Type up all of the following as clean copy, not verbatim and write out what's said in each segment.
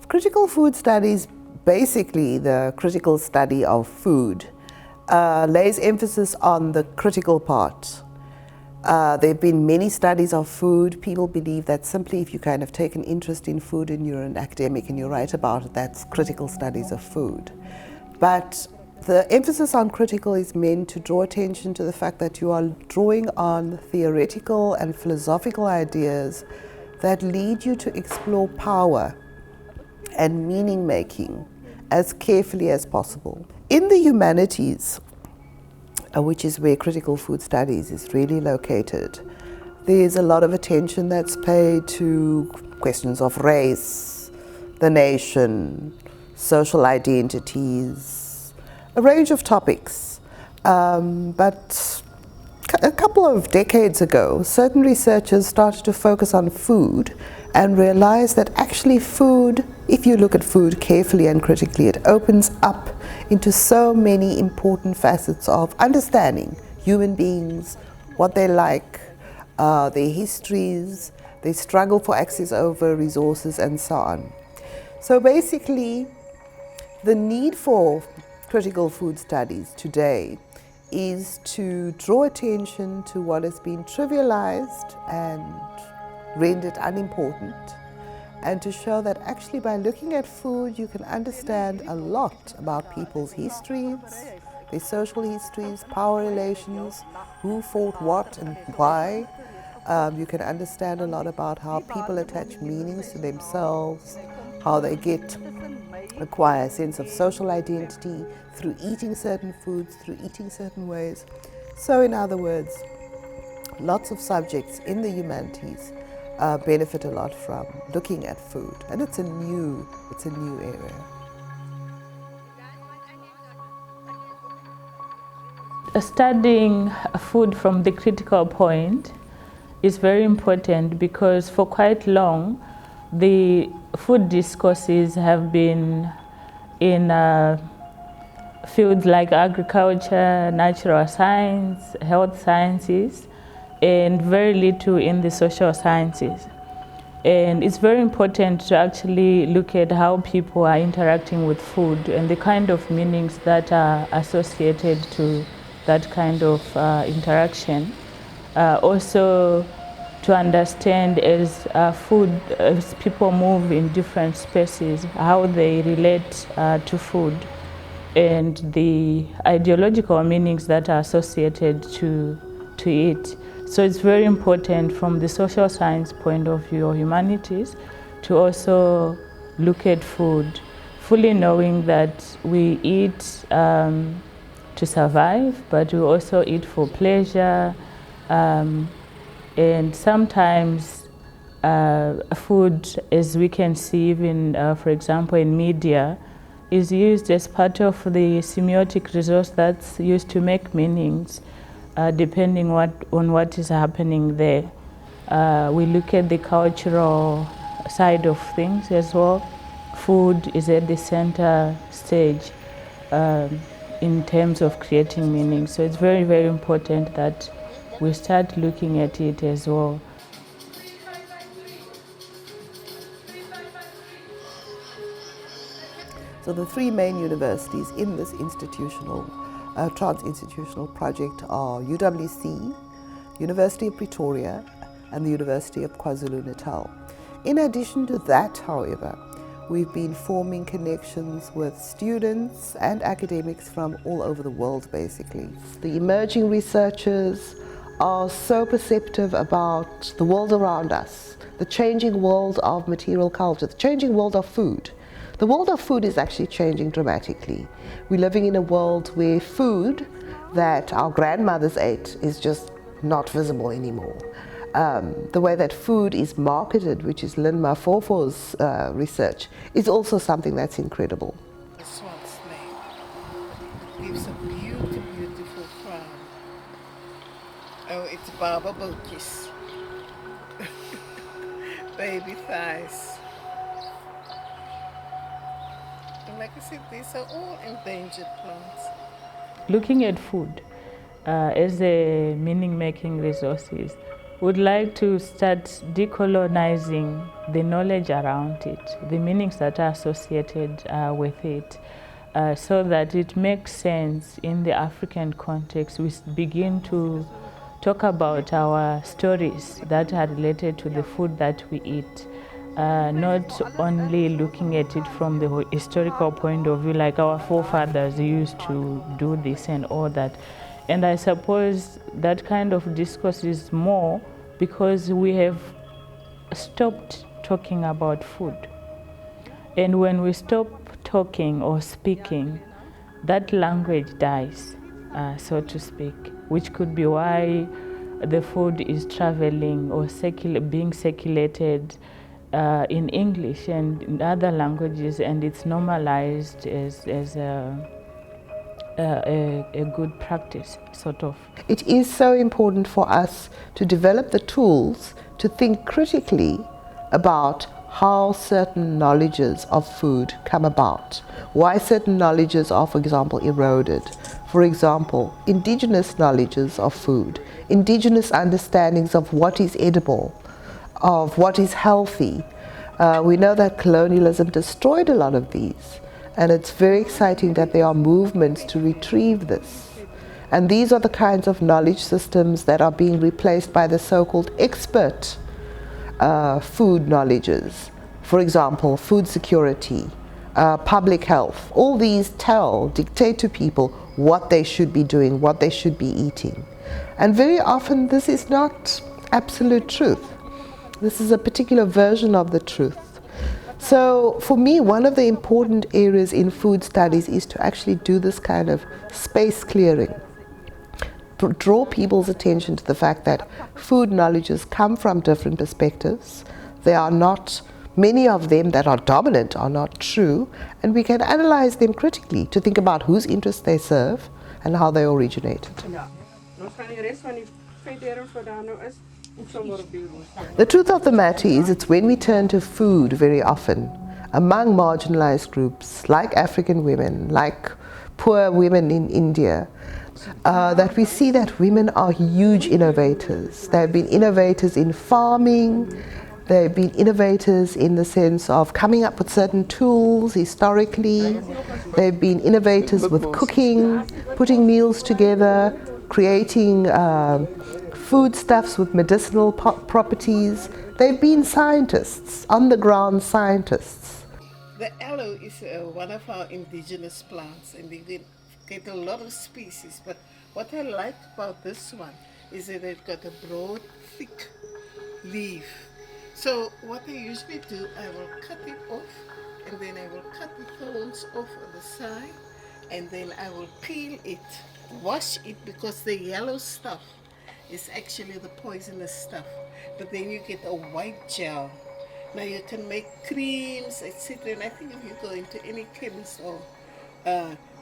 Critical food studies, basically the critical study of food, lays emphasis on the critical part. There have been many studies of food. People believe that simply if you kind of take an interest in food and you're an academic and you write about it, that's critical studies of food. But the emphasis on critical is meant to draw attention to the fact that you are drawing on theoretical and philosophical ideas that lead you to explore power and meaning making as carefully as possible. In the humanities, which is where critical food studies is really located, there's a lot of attention that's paid to questions of race, the nation, social identities, a range of topics. But a couple of decades ago, certain researchers started to focus on food and realized that actually food, if you look at food carefully and critically, it opens up into so many important facets of understanding human beings, what they like, their histories, their struggle for access over resources, and so on. So basically, the need for critical food studies today is to draw attention to what has been trivialized and rendered unimportant, and to show that actually by looking at food you can understand a lot about people's histories, their social histories, power relations, who fought what and why. You can understand a lot about how people attach meanings to themselves, how they acquire a sense of social identity through eating certain foods, through eating certain ways. So in other words, lots of subjects in the humanities benefit a lot from looking at food, and it's a new area. Studying food from the critical point is very important because for quite long the food discourses have been in fields like agriculture, natural science, health sciences, and very little in the social sciences. And it's very important to actually look at how people are interacting with food and the kind of meanings that are associated to that kind of interaction. Also to understand as people move in different spaces, how they relate to food and the ideological meanings that are associated to it. So it's very important from the social science point of view or humanities to also look at food, fully knowing that we eat to survive, but we also eat for pleasure. And sometimes food, as we can see even, for example, in media, is used as part of the semiotic resource that's used to make meanings, depending on what is happening there. We look at the cultural side of things as well. Food is at the center stage in terms of creating meaning. So it's very, very important that we start looking at it as well. So the three main universities in this trans-institutional project are UWC, University of Pretoria, and the University of KwaZulu-Natal. In addition to that, however, we've been forming connections with students and academics from all over the world, basically. The emerging researchers are so perceptive about the world around us, the changing world of material culture, the changing world of food. The world of food is actually changing dramatically. We're living in a world where food that our grandmothers ate is just not visible anymore. The way that food is marketed, which is Lynn Mafofo's research, is also something that's incredible. This one's name gives a beautiful crown. Oh, it's Baba Bokis. Baby thighs. And like I said, these are all endangered plants. Looking at food as a meaning-making resources, would like to start decolonizing the knowledge around it, the meanings that are associated with it, so that it makes sense in the African context. We begin to talk about our stories that are related to the food that we eat, not only looking at it from the historical point of view, like our forefathers used to do this and all that. And I suppose that kind of discourse is more because we have stopped talking about food. And when we stop talking or speaking, that language dies, so to speak, which could be why the food is traveling or being circulated in English and in other languages, and it's normalized as a good practice, sort of. It is so important for us to develop the tools to think critically about how certain knowledges of food come about, why certain knowledges are, for example, eroded. For example, indigenous knowledges of food, indigenous understandings of what is edible, of what is healthy. We know that colonialism destroyed a lot of these. And it's very exciting that there are movements to retrieve this. And these are the kinds of knowledge systems that are being replaced by the so-called expert food knowledges. For example, food security, public health. All these dictate to people what they should be doing, what they should be eating. And very often this is not absolute truth. This is a particular version of the truth. So for me, one of the important areas in food studies is to actually do this kind of space clearing, draw people's attention to the fact that food knowledges come from different perspectives. They are not, many of them that are dominant are not true, and we can analyze them critically to think about whose interests they serve and how they originated. The truth of the matter is, it's when we turn to food very often among marginalized groups like African women, like poor women in India, that we see that women are huge innovators. They've been innovators in farming, they've been innovators in the sense of coming up with certain tools historically, they've been innovators with cooking, putting meals together, creating foodstuffs with medicinal properties. They've been scientists, on-the-ground scientists. The aloe is one of our indigenous plants, and we get a lot of species. But what I like about this one is that it's got a broad, thick leaf. So what I usually do, I will cut it off, and then I will cut the thorns off on the side, and then I will peel it, wash it, because the yellow stuff is actually the poisonous stuff, but then you get a white gel. Now you can make creams, etc. And I think if you go into any chemist, or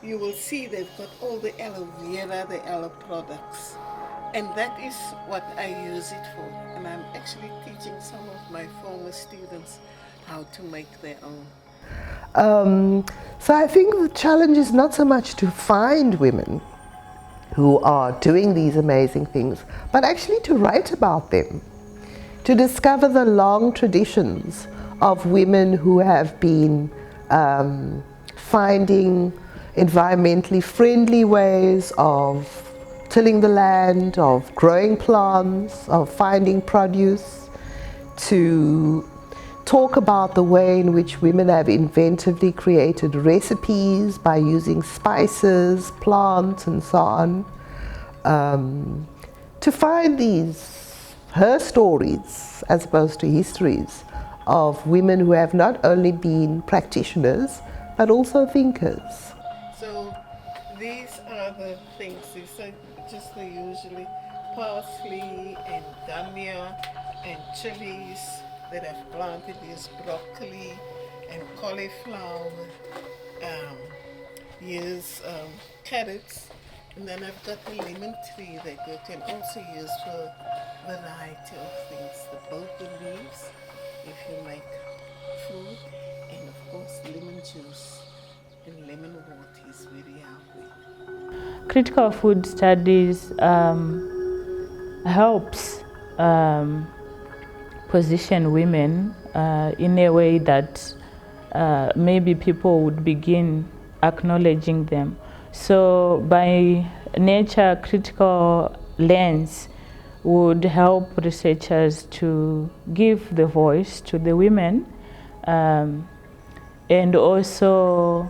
you will see they've got all the aloe vera, the aloe products, and that is what I use it for. And I'm actually teaching some of my former students how to make their own. So I think the challenge is not so much to find women who are doing these amazing things, but actually to write about them, to discover the long traditions of women who have been finding environmentally friendly ways of tilling the land, of growing plants, of finding produce, to talk about the way in which women have inventively created recipes by using spices, plants, and so on. To find her stories, as opposed to histories, of women who have not only been practitioners, but also thinkers. So these are the things, these are just the usually parsley and dhania and chilies that I've planted. Here's broccoli and cauliflower, here's carrots, and then I've got the lemon tree that you can also use for a variety of things. Both the leaves, if you make food, and of course lemon juice and lemon water is very healthy. Critical food studies helps position women in a way that maybe people would begin acknowledging them. So by nature, critical lens would help researchers to give the voice to the women, and also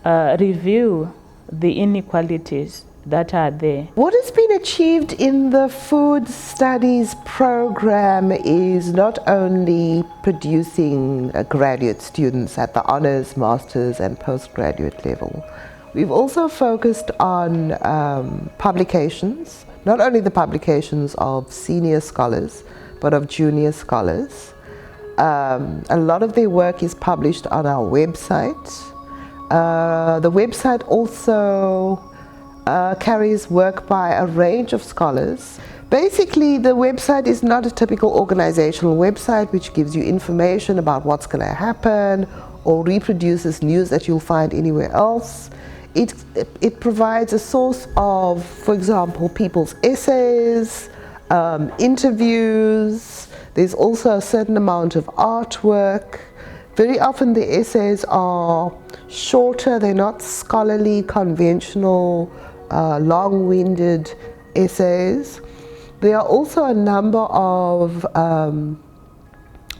review the inequalities that are there. What has been achieved in the food studies program is not only producing graduate students at the honors, masters and postgraduate level. We've also focused on publications, not only the publications of senior scholars, but of junior scholars. A lot of their work is published on our website. The website also carries work by a range of scholars. Basically, the website is not a typical organizational website which gives you information about what's going to happen or reproduces news that you'll find anywhere else. It provides a source of, for example, people's essays, interviews. There's also a certain amount of artwork. Very often the essays are shorter, they're not scholarly, conventional, long-winded essays. There are also a number of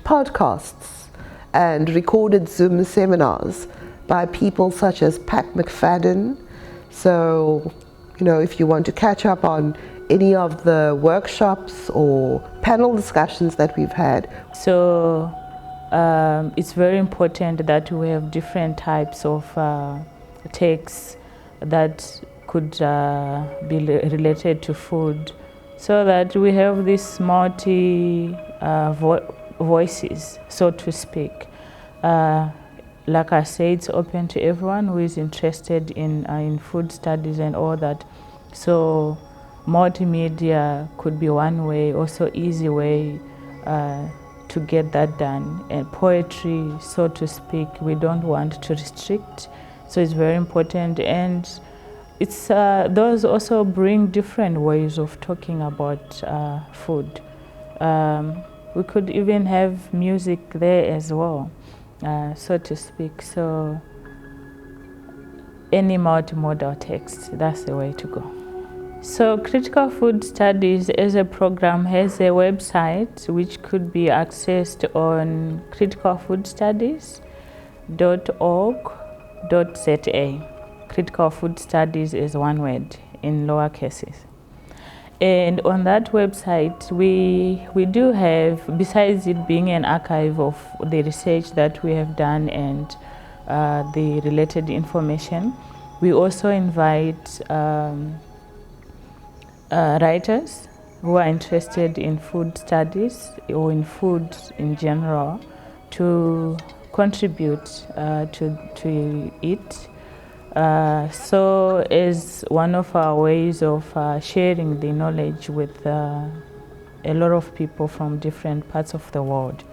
podcasts and recorded Zoom seminars by people such as Pat McFadden. So, if you want to catch up on any of the workshops or panel discussions that we've had. So it's very important that we have different types of texts that could be related to food, so that we have these multi voices, so to speak. Like I say, it's open to everyone who is interested in food studies and all that. So multimedia could be one way, also easy way to get that done. And poetry, so to speak, we don't want to restrict, so it's very important. And it's those also bring different ways of talking about food. We could even have music there as well, so to speak. So any multimodal text, that's the way to go. So Critical Food Studies as a program has a website which could be accessed on criticalfoodstudies.org.za. Critical Food Studies is one word in lower cases. And on that website, we do have, besides it being an archive of the research that we have done and the related information, we also invite writers who are interested in food studies or in food in general to contribute to it. So as one of our ways of sharing the knowledge with a lot of people from different parts of the world.